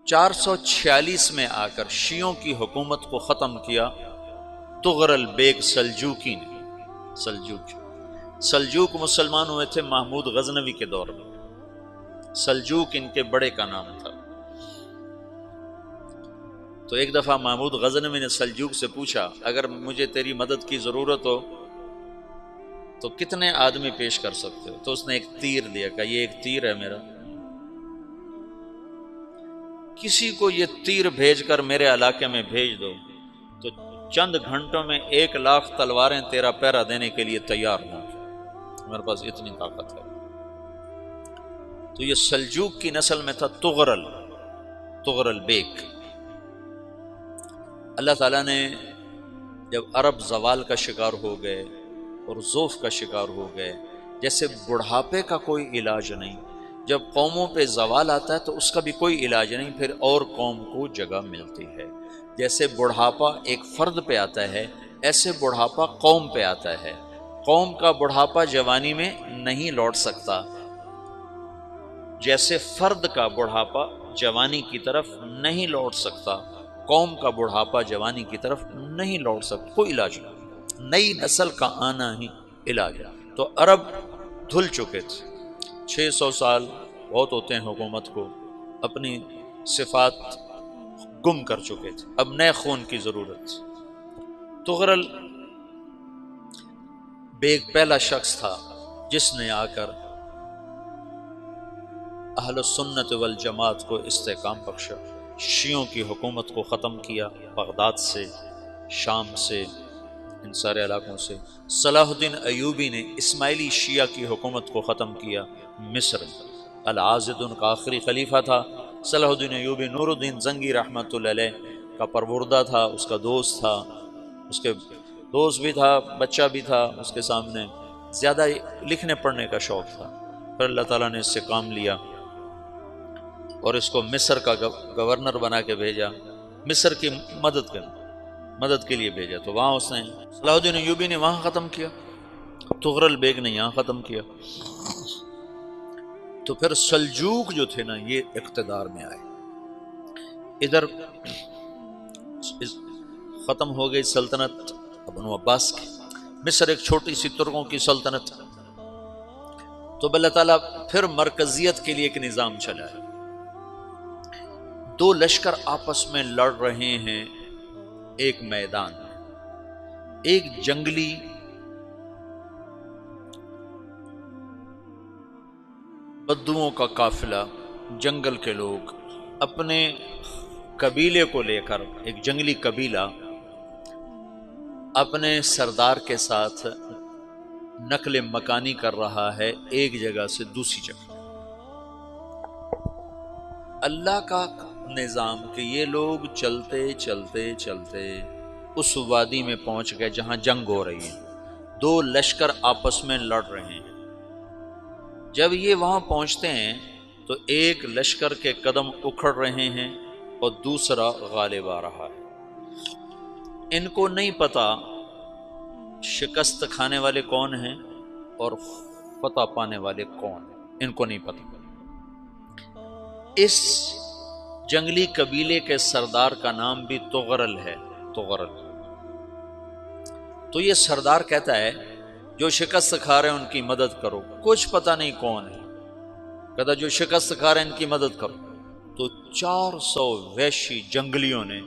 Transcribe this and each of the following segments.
446 میں آ کر شیعوں کی حکومت کو ختم کیا تغرل بیگ سلجوکی نے۔ سلجوک مسلمان ہوئے تھے محمود غزنوی کے دور میں، سلجوک ان کے بڑے کا نام تھا۔ تو ایک دفعہ محمود غزنوی نے سلجوک سے پوچھا اگر مجھے تیری مدد کی ضرورت ہو تو کتنے آدمی پیش کر سکتے ہو؟ تو اس نے ایک تیر دیا، کہا یہ ایک تیر ہے میرا، کسی کو یہ تیر بھیج کر میرے علاقے میں بھیج دو تو چند گھنٹوں میں 1,00,000 تلواریں تیرا پہرا دینے کے لیے تیار ہوں، میرے پاس اتنی طاقت ہے۔ تو یہ سلجوک کی نسل میں تھا تغرل بیگ۔ اللہ تعالیٰ نے جب عرب زوال کا شکار ہو گئے اور ضعف کا شکار ہو گئے، جیسے بڑھاپے کا کوئی علاج نہیں، جب قوموں پہ زوال آتا ہے تو اس کا بھی کوئی علاج نہیں، پھر اور قوم کو جگہ ملتی ہے۔ جیسے بڑھاپا ایک فرد پہ آتا ہے، ایسے بڑھاپا قوم پہ آتا ہے۔ قوم کا بڑھاپا جوانی میں نہیں لوٹ سکتا، جیسے فرد کا بڑھاپا جوانی کی طرف نہیں لوٹ سکتا، قوم کا بڑھاپا جوانی کی طرف نہیں لوٹ سکتا، کوئی علاج نہیں، نئی نسل کا آنا ہی علاج ہے۔ تو عرب دھل چکے تھے، 600 سال بہت ہوتے ہیں حکومت کو، اپنی صفات گم کر چکے تھے، اب نئے خون کی ضرورت تھی۔ تغرل بیگ پہلا شخص تھا جس نے آ کر اہل السنت والجماعت کو استحکام بخشا، شیعوں کی حکومت کو ختم کیا، بغداد سے، شام سے، ان سارے علاقوں سے۔ صلاح الدین ایوبی نے اسماعیلی شیعہ کی حکومت کو ختم کیا، مصر۔ العاضد ان کا آخری خلیفہ تھا صلاح الدین ایوبی، نور الدین زنگی رحمۃ اللہ علیہ کا پروردہ تھا، اس کا دوست تھا، اس کے دوست بھی تھا، بچہ بھی تھا اس کے سامنے، زیادہ لکھنے پڑھنے کا شوق تھا۔ پھر اللہ تعالیٰ نے اس سے کام لیا اور اس کو مصر کا گورنر بنا کے بھیجا، مصر کی مدد کے لیے بھیجا، تو وہاں اس نے صلاح الدین ایوبی نے وہاں ختم کیا، تغرل بیگ نے یہاں ختم کیا۔ تو پھر سلجوک جو تھے نا یہ اقتدار میں آئے، ادھر ختم ہو گئی سلطنت بنو عباس کی، مصر ایک چھوٹی سی ترکوں کی سلطنت، تو اللہ تعالیٰ پھر مرکزیت کے لیے ایک نظام چلایا۔ 2 لشکر آپس میں لڑ رہے ہیں ایک میدان میں، ایک جنگلی بدوؤں کا قافلہ، جنگل کے لوگ اپنے قبیلے کو لے کر، ایک جنگلی قبیلہ اپنے سردار کے ساتھ نقل مکانی کر رہا ہے ایک جگہ سے دوسری جگہ۔ اللہ کا نظام کہ یہ لوگ چلتے چلتے چلتے اس وادی میں پہنچ گئے جہاں جنگ ہو رہی ہے، 2 لشکر آپس میں لڑ رہے ہیں۔ جب یہ وہاں پہنچتے ہیں تو ایک لشکر کے قدم اکھڑ رہے ہیں اور دوسرا غالب آ رہا ہے۔ ان کو نہیں پتا شکست کھانے والے کون ہیں اور فتح پانے والے کون ہیں، ان کو نہیں پتا۔ اس جنگلی قبیلے کے سردار کا نام بھی تغرل ہے، تغرل۔ تو یہ سردار کہتا ہے جو شکست کھا رہے ہیں ان کی مدد کرو، کچھ پتہ نہیں کون ہے، کہتا جو شکست کھا رہے ہیں ان کی مدد کرو۔ تو 400 وحشی جنگلیوں نے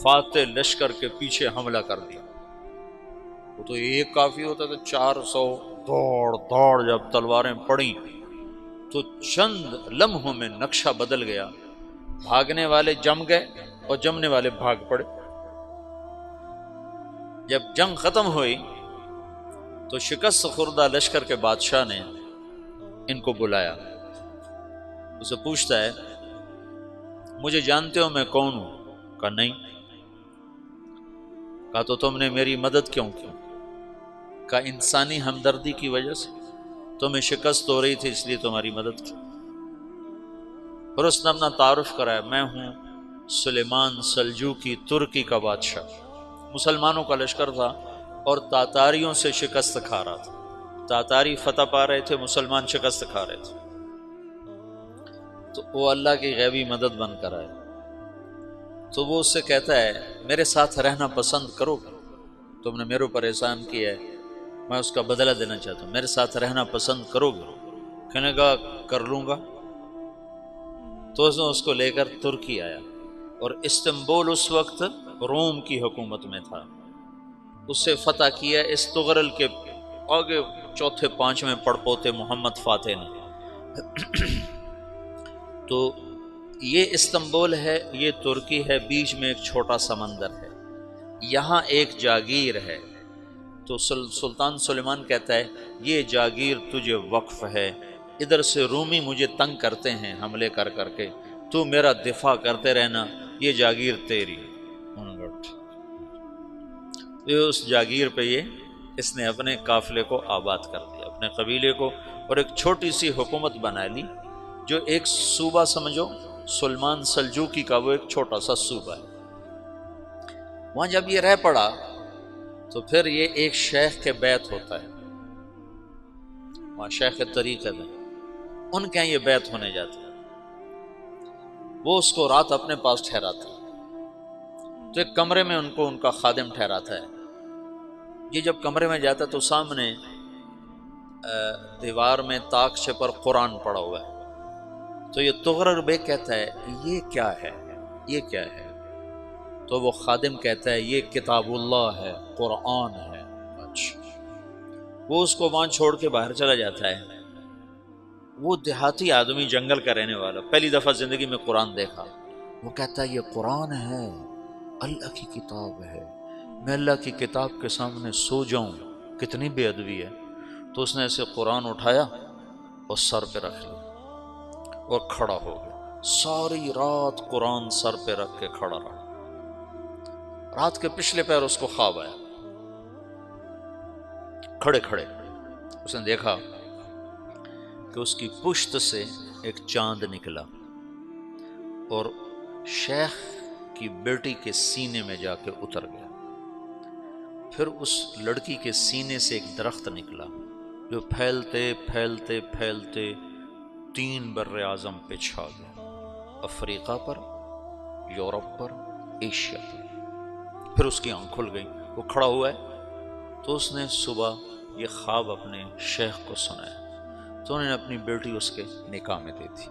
فاتح لشکر کے پیچھے حملہ کر دیا۔ وہ تو ایک کافی ہوتا تھا، 400 دوڑ جب تلواریں پڑیں تو چند لمحوں میں نقشہ بدل گیا، بھاگنے والے جم گئے اور جمنے والے بھاگ پڑے۔ جب جنگ ختم ہوئی تو شکست خوردہ لشکر کے بادشاہ نے ان کو بلایا، اسے پوچھتا ہے مجھے جانتے ہو میں کون ہوں؟ کہا نہیں۔ کہا تو تم نے میری مدد کیوں کی؟ کہا انسانی ہمدردی کی وجہ سے، تمہیں شکست ہو رہی تھی اس لیے تمہاری مدد کی۔ اور اس نے اپنا تعارف کرایا، میں ہوں سلیمان سلجوکی، ترکی کا بادشاہ۔ مسلمانوں کا لشکر تھا اور تاتاریوں سے شکست کھا رہا تھا، تاتاری فتح پا رہے تھے، مسلمان شکست کھا رہے تھے۔ تو وہ اللہ کی غیبی مدد بن کر آئے، تو وہ اس سے کہتا ہے میرے ساتھ رہنا پسند کرو گے؟ تم نے میرے اوپر احسان کیا ہے، میں اس کا بدلہ دینا چاہتا ہوں، میرے ساتھ رہنا پسند کرو گے؟ کہنے کا کر لوں گا۔ تو اس نے اس کو لے کر ترکی آیا، اور استنبول اس وقت روم کی حکومت میں تھا، اسے فتح کیا اس تغرل کے آگے چوتھے پانچویں پڑپوتے محمد فاتح نے۔ تو یہ استنبول ہے، یہ ترکی ہے، بیچ میں ایک چھوٹا سمندر ہے، یہاں ایک جاگیر ہے۔ تو سلطان سلیمان کہتا ہے یہ جاگیر تجھے وقف ہے، ادھر سے رومی مجھے تنگ کرتے ہیں حملے کر کر کے، تو میرا دفاع کرتے رہنا، یہ جاگیر تیری۔ یہ اس جاگیر پہ اس نے اپنے قافلے کو آباد کر دیا، اپنے قبیلے کو، اور ایک چھوٹی سی حکومت بنا لی، جو ایک صوبہ سمجھو، سلمان سلجوقی کا وہ ایک چھوٹا سا صوبہ ہے۔ وہاں جب یہ رہ پڑا تو پھر یہ ایک شیخ کے بیت ہوتا ہے، وہاں شیخ طریقت ہے، ان کے یہ بیت ہونے جاتا ہے، وہ اس کو رات اپنے پاس ٹھہراتا ہے، تو ایک کمرے میں ان کا خادم ٹھہراتا ہے۔ یہ جب کمرے میں جاتا ہے تو سامنے دیوار میں تاکچے پر قرآن پڑا ہوا ہے، تو یہ تغرل بیگ کہتا ہے یہ کیا ہے، یہ کیا ہے؟ تو وہ خادم کہتا ہے یہ کتاب اللہ ہے، قرآن ہے۔ اچھا، وہ اس کو وہاں چھوڑ کے باہر چلا جاتا ہے۔ وہ دیہاتی آدمی، جنگل کا رہنے والا، پہلی دفعہ زندگی میں قرآن دیکھا، وہ کہتا ہے یہ قرآن ہے، اللہ کی کتاب ہے، میں اللہ کی کتاب کے سامنے سو جاؤں، کتنی بے ادبی ہے۔ تو اس نے ایسے قرآن اٹھایا اور سر پہ رکھ لیا اور کھڑا ہو گیا، ساری رات قرآن سر پہ رکھ کے کھڑا رہا۔ رات کے پچھلے پہر اس کو خواب آیا، کھڑے کھڑے اس نے دیکھا کہ اس کی پشت سے ایک چاند نکلا اور شیخ کی بیٹی کے سینے میں جا کے اتر گیا، پھر اس لڑکی کے سینے سے ایک درخت نکلا جو پھیلتے پھیلتے پھیلتے 3 بر اعظم پہ چھا گیا، افریقہ پر، یورپ پر، ایشیا پر۔ پھر اس کی آنکھ کھل گئی، وہ کھڑا ہوا ہے، تو اس نے صبح یہ خواب اپنے شیخ کو سنایا، تو انہوں نے اپنی بیٹی اس کے نکاح میں دی تھی۔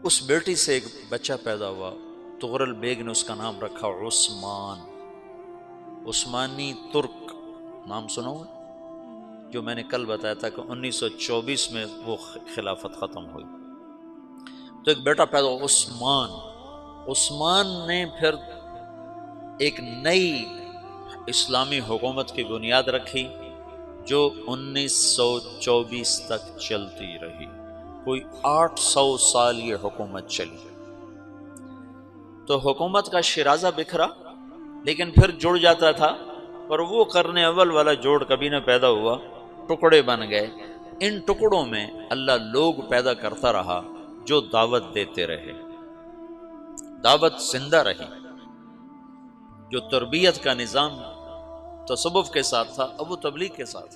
اس بیٹی سے ایک بچہ پیدا ہوا، تغرل بیگ نے اس کا نام رکھا عثمان، عثمانی ترک نام سنا ہوا، جو میں نے کل بتایا تھا کہ 1924 میں وہ خلافت ختم ہوئی، تو ایک بیٹا پیدا ہوا عثمان۔ عثمان نے پھر ایک نئی اسلامی حکومت کی بنیاد رکھی جو 1924 تک چلتی رہی، کوئی 800 سال یہ حکومت چلی۔ تو حکومت کا شیرازہ بکھرا لیکن پھر جڑ جاتا تھا، پر وہ قرن اول والا جوڑ کبھی نہ پیدا ہوا، ٹکڑے بن گئے۔ ان ٹکڑوں میں اللہ لوگ پیدا کرتا رہا جو دعوت دیتے رہے، دعوت زندہ رہی۔ جو تربیت کا نظام تصوف کے ساتھ تھا اب وہ تبلیغ کے ساتھ